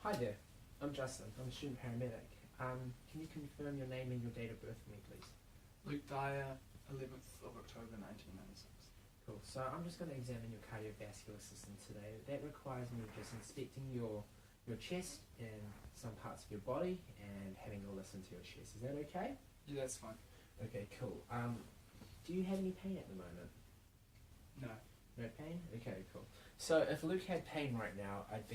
Hi there, I'm Justin. I'm a student paramedic. Can you confirm your name and your date of birth for me, please? Luke Dyer, 11th of October 1996. Cool. So I'm just going to examine your cardiovascular system today. That requires me just inspecting your chest and some parts of your body and having a listen to your chest. Is that okay? Yeah, that's fine. Okay, cool. Do you have any pain at the moment? No. No pain? Okay, cool. So if Luke had pain right now, I'd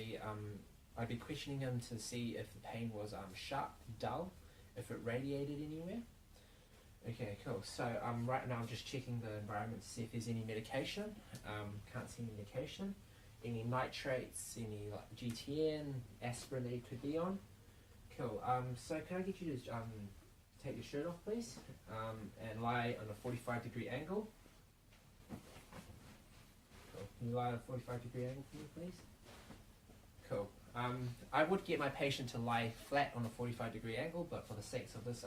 be questioning him to see if the pain was sharp, dull, if it radiated anywhere. Okay, cool. So right now I'm just checking the environment to see if there's any medication. Can't see any medication. Any nitrates, any like GTN, aspirin that he could be on. Cool. So can I get you to take your shirt off, please, and lie on a 45-degree angle. Cool. Can you lie on a 45-degree angle for me, please? Cool. I would get my patient to lie flat on a 45-degree angle, but for the sakes of this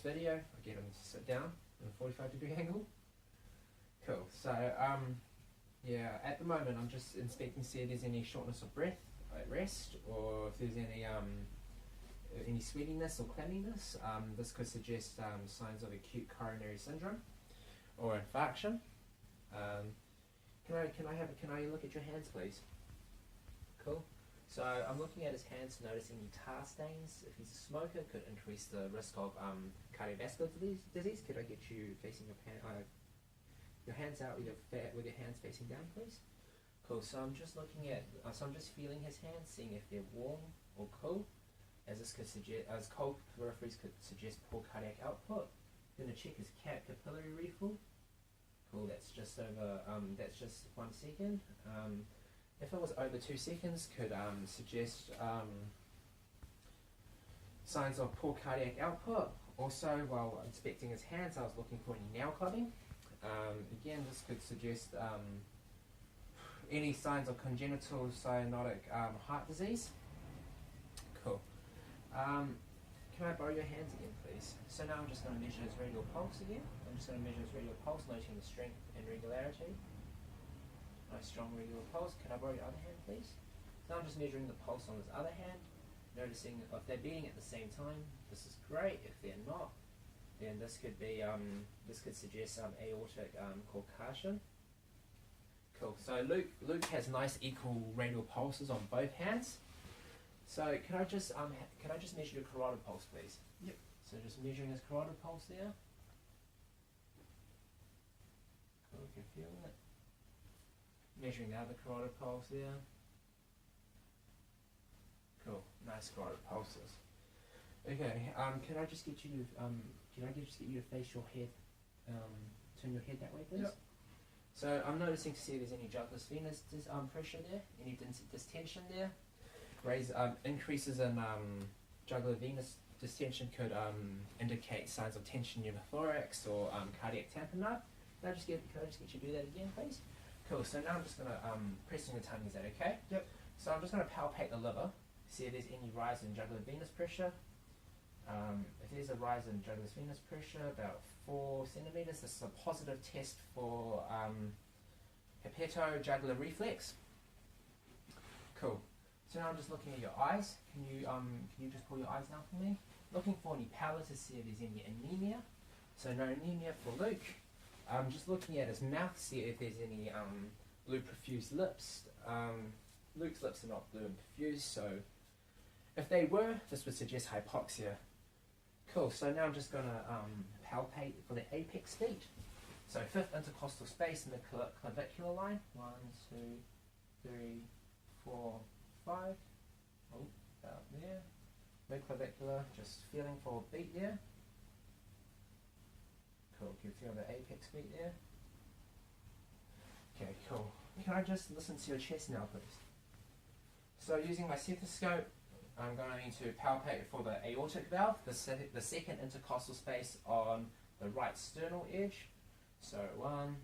video, I get him to sit down on a 45-degree angle. Cool. So yeah, at the moment I'm just inspecting to see if there's any shortness of breath at rest, or if there's any sweatiness or clamminess. This could suggest signs of acute coronary syndrome or infarction. Can I look at your hands, please? Cool. So I'm looking at his hands, noticing any tar stains. If he's a smoker, could increase the risk of cardiovascular disease. Could I get you facing your hands out with your hands facing down, please? Cool. So I'm just looking at, I'm just feeling his hands, seeing if they're warm or cold. As this could suggest, as cold peripheries could suggest poor cardiac output. Going to check his capillary refill. Cool. That's just over. That's just 1 second. If it was over 2 seconds, could suggest signs of poor cardiac output. Also, while inspecting his hands, I was looking for any nail clubbing. Again, this could suggest any signs of congenital cyanotic heart disease. Cool. Can I borrow your hands again, please? So now I'm just going to measure his radial pulse again. I'm just going to measure his radial pulse, noting the strength and regularity. Nice strong radial pulse. Can I borrow your other hand, please? So I'm just measuring the pulse on his other hand, noticing if they're beating at the same time. This is great. If they're not, then this could be this could suggest some aortic concoction. Cool. So Luke has nice equal radial pulses on both hands. So can I just measure your carotid pulse, please? Yep. So just measuring his carotid pulse there. Cool. If you're feeling it. Measuring the other carotid pulse there. Cool. Nice carotid pulses. Okay. Can I just get you to face your head? Turn your head that way, please. Yep. So I'm noticing to see if there's any jugular venous pressure there, any distension there. Increases in jugular venous distension could indicate signs of tension pneumothorax or cardiac tamponade. Can I just get you to do that again, please? Cool. So now I'm just going to pressing the tongue. Is that okay? Yep. So I'm just going to palpate the liver, see if there's any rise in jugular venous pressure. If there's a rise in jugular venous pressure, about 4 centimeters, this is a positive test for hepatojugular reflex. Cool. So now I'm just looking at your eyes. Can you just pull your eyes down for me? Looking for any pallor to see if there's any anemia. So no anemia for Luke. I'm just looking at his mouth to see if there's any blue perfused lips. Luke's lips are not blue and perfused, so if they were, this would suggest hypoxia. Cool. So now I'm just going to palpate for the apex feet. So 5th intercostal space in the clavicular line. 1, 2, 3, 4, 5. Oh, about there. Mid-clavicular, just feeling for a beat there. Cool, can you feel the apex beat there? Okay, cool. Can I just listen to your chest now, please? So using my stethoscope, I'm going to palpate for the aortic valve, the second intercostal space on the right sternal edge. So 1,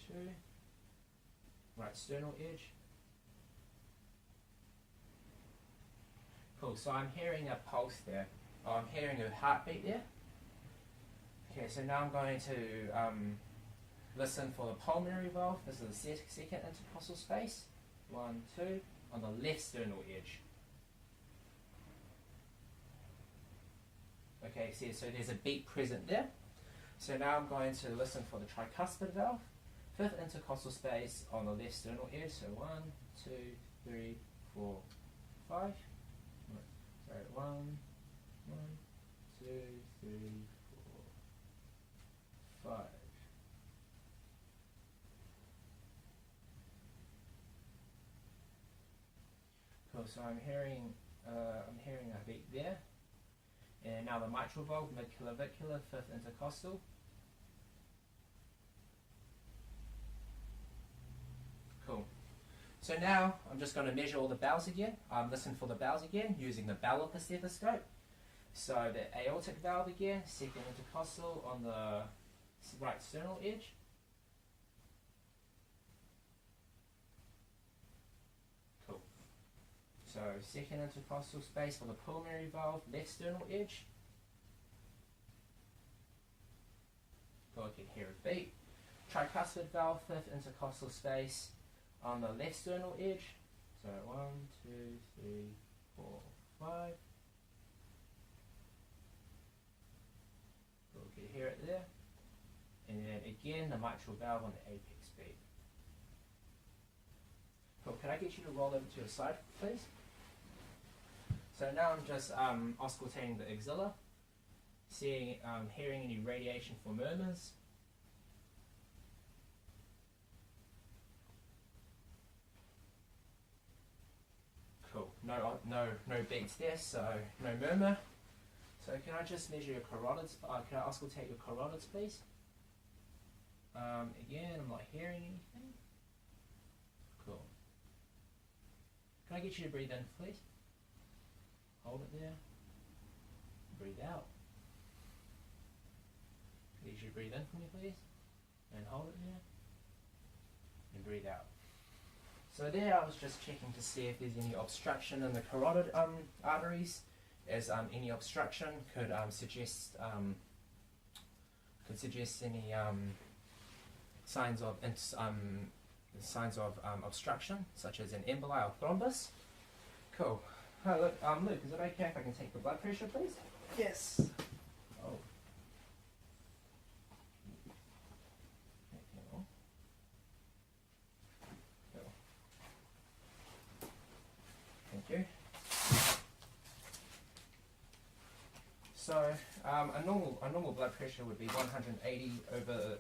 2, right sternal edge. Cool, so I'm hearing a pulse there. Oh, I'm hearing a heartbeat there. Okay, so now I'm going to listen for the pulmonary valve. This is the second intercostal space. 1, 2. on the left sternal edge. Okay, so there's a beat present there. So now I'm going to listen for the tricuspid valve, fifth intercostal space on the left sternal edge. So 1, 2, 3, 4, 5. Sorry, 1, 2, 3, 4, 5. Cool. So I'm hearing a beat there. And now the mitral valve, mid-clavicular, fifth intercostal. Cool. So now I'm just going to measure all the bells again. Listen for the bells again using the bell of the stethoscope. So the aortic valve again, second intercostal on the right sternal edge. Cool. So second intercostal space for the pulmonary valve, left sternal edge. Cool, I can hear a beat. Tricuspid valve, fifth intercostal space on the left sternal edge. So 1, 2, 3, 4, 5. Cool, you can hear it there. And then again the mitral valve on the apex beat. Cool, can I get you to roll over to the side, please? So now I'm just auscultating the axilla, hearing any radiation for murmurs. Cool. No beats there, so no murmur. So can I just measure your carotids? Can I auscultate your carotids, please? Again, I'm not hearing anything. Cool. Can I get you to breathe in, please? Hold it there. Breathe out. Can I get you to breathe in for me, please? And hold it there. And breathe out. So there I was just checking to see if there's any obstruction in the carotid arteries, as any obstruction could suggest any signs of obstruction, such as an emboli or thrombus. Cool. Hi, look, Luke, is it okay if I can take the blood pressure, please? Yes. Oh. Thank you. So a normal blood pressure would be 120 over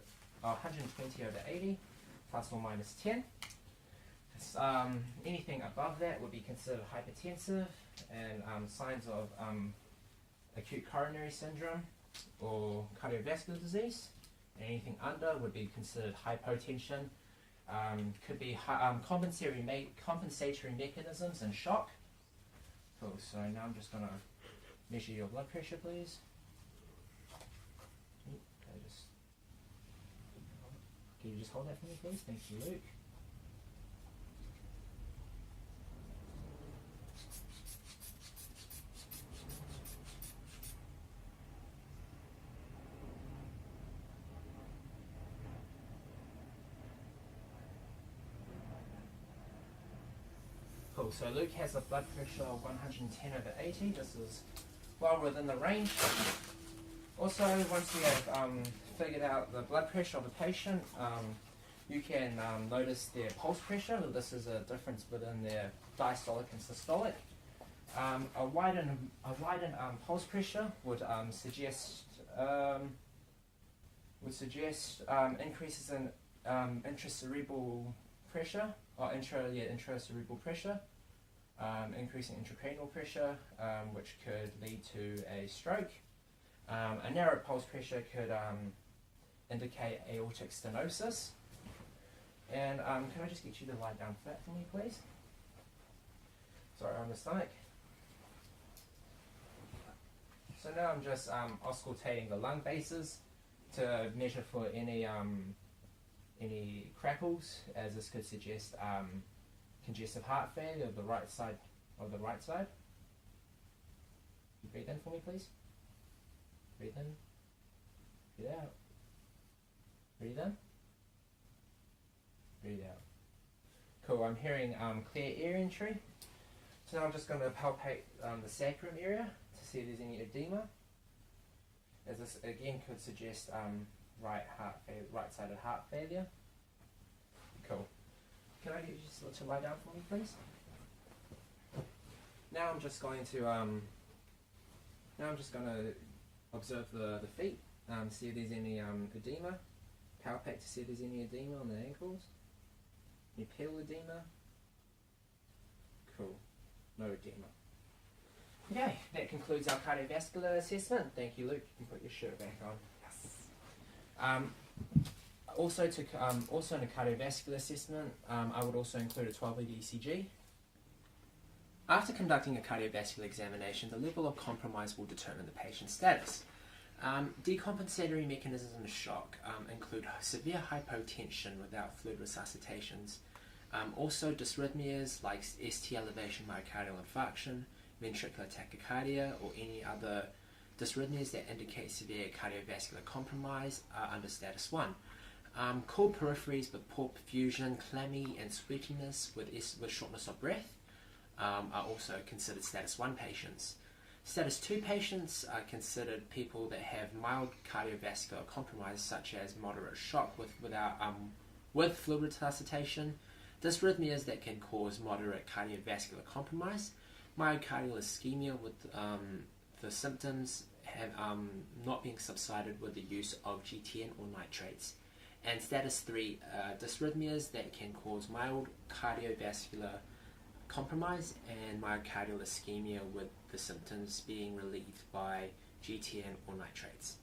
80, plus or minus 10. Anything above that would be considered hypertensive, and signs of acute coronary syndrome or cardiovascular disease. And anything under would be considered hypotension. Could be compensatory mechanisms and shock. Cool, so now I'm just going to measure your blood pressure, please. Can you just hold that for me, please? Thank you, Luke. Cool, so Luke has a blood pressure of 110 over 80. This is well within the range. Also, once we have figured out the blood pressure of the patient, you can notice their pulse pressure. This is a difference within their diastolic and systolic. A widened pulse pressure would suggest increases in intracerebral pressure, or intracerebral pressure, increasing intracranial pressure, which could lead to a stroke. A narrow pulse pressure could indicate aortic stenosis. And can I just get you to lie down flat for me, please? Sorry, on the stomach. So now I'm just auscultating the lung bases to measure for any crackles, as this could suggest congestive heart failure of the right side. You breathe in for me, please. Breathe in. Breathe out. Breathe in. Breathe out. Cool. Cool, I'm hearing clear air entry. So now I'm just going to palpate the sacrum area to see if there's any edema. As this again could suggest right-sided heart failure. Cool. Can I get you just to lie down for me, please? Now I'm just going to observe the feet, see if there's any edema. Palpate to see if there's any edema on the ankles. Any pedal edema. Cool. No edema. Okay, that concludes our cardiovascular assessment. Thank you, Luke. You can put your shirt back on. Yes. Also in a cardiovascular assessment, I would also include a 12-lead ECG. After conducting a cardiovascular examination, the level of compromise will determine the patient's status. Decompensatory mechanisms of shock include severe hypotension without fluid resuscitations, also dysrhythmias like ST elevation myocardial infarction, ventricular tachycardia, or any other dysrhythmias that indicate severe cardiovascular compromise are under status 1. Cold peripheries with poor perfusion, clammy and sweatiness with shortness of breath are also considered status 1 patients. Status 2 patients are considered people that have mild cardiovascular compromise, such as moderate shock with fluid resuscitation, dysrhythmias that can cause moderate cardiovascular compromise, myocardial ischemia with the symptoms have not being subsided with the use of GTN or nitrates, and status 3 dysrhythmias that can cause mild cardiovascular compromise and myocardial ischemia with the symptoms being relieved by GTN or nitrates.